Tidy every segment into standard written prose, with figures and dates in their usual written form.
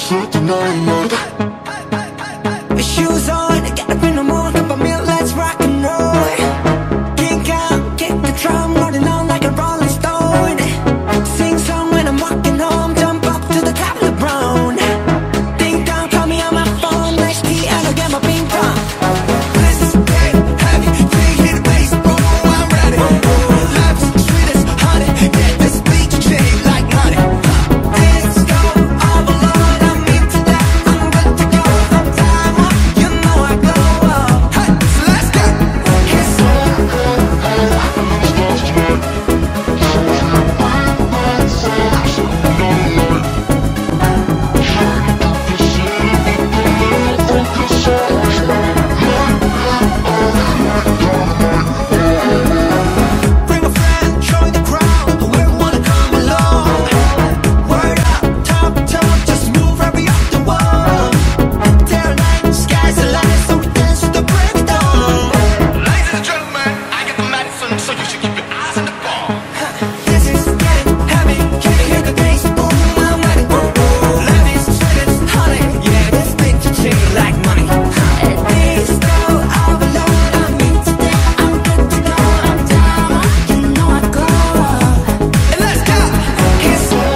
Shoes on, get up in the morning, cup of milk, let's rock and roll. Kink out, kick the drum, rolling on like a rolling stone. Sing song when I'm walking home, jump up to the top of the brown. Ding dong, call me on my phone, next key and I'll get my ping pong. Let's get heavy, big hit the bass, boom, I'm ready. Life's sweet as honey, get this beat to change like money. Let's go overload, I'm into that, I'm good to go. Time up, you know I go up. Hey, so let's go. It's bring a friend, join the crowd, whoever wanna come along. Word up, talk, just move right up the wall. Day or night, sky's the limit, so we dance to the break of dawn. Ladies and gentlemen, I got the medicine, so you should keep your eyes on the ball. This is getting heavy, can you hear the bass? Boom, I'm ready. Life is sweet as honey, yeah, this thing to change like money. This go overload, I'm into that, I'm good to go, I'm down, you know I go up. And let's go. It's life is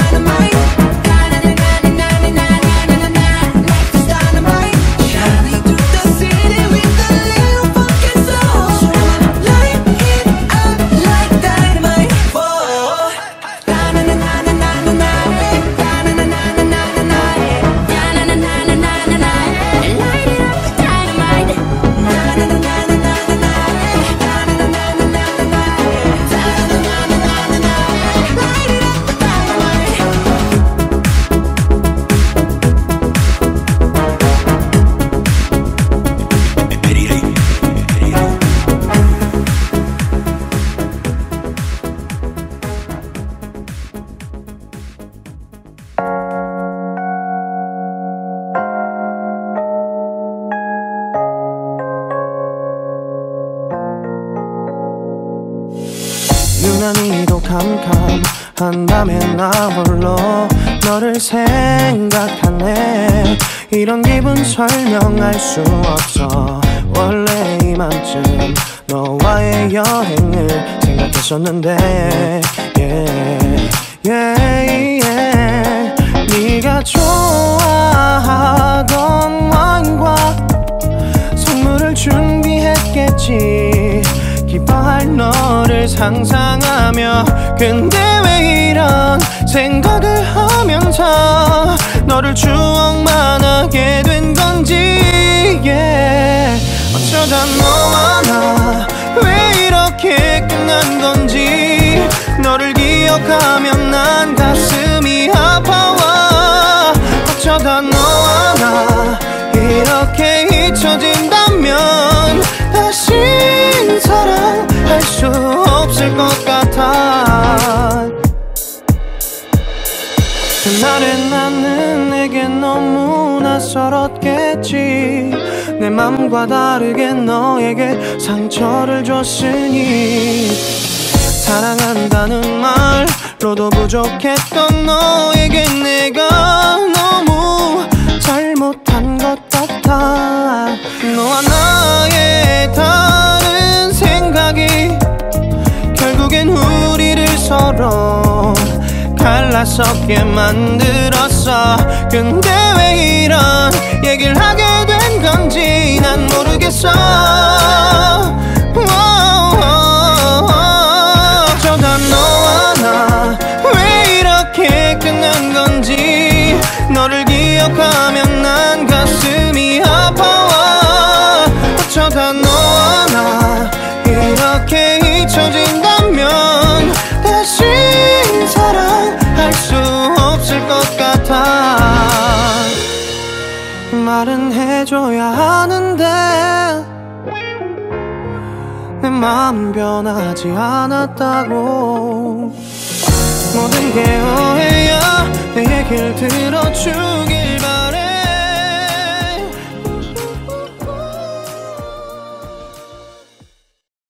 dynamite. Life is dynamite. Shining through the city with a little fucking soul. So I'ma light it up like dynamite. Whoa. 유난히도 캄캄한 밤에 나 홀로 너를 생각하네. 이런 기분 설명할 수 없어. 원래 이맘쯤 너와의 여행을 생각했었는데 yeah, yeah, yeah. 네가 좋아하던 와인과 선물을 준비했겠지. 기뻐할 너를 상상하며. 근데 왜 이런 생각을 하면서 너를 추억만 하게 된 건지 yeah. 어쩌다 너와 나 왜 이렇게 끝난 건지. 너를 기억하면 난 가슴이 아파와. 어쩌다 너와 나 이렇게 잊혀진다면 다시 사랑할 수 없을 것 같아. 그날의 나는 내게 너무 낯설었겠지. 내 맘과 다르게 너에게 상처를 줬으니. 사랑한다는 말로도 부족했던 너에게 내가 너무 잘못한 것 같아. 너와 나의 다른 생각이 결국엔 우리를 서로 갈라서게 만들었어. 근데 왜 이런 얘기를 하게 된 건지 난 모르겠어. 어쩌다 너와 나 왜 이렇게 끝난 건지. 너를 기억하면 난 가슴이 아파와. 어쩌다 너와 나 이렇게 잊혀진다면 다시 사랑할 수 없을 것 같아. 말은 해줘야 하는데 내 마음은 변하지 않았다고. 모든 게 오해야 내 얘길 들어주길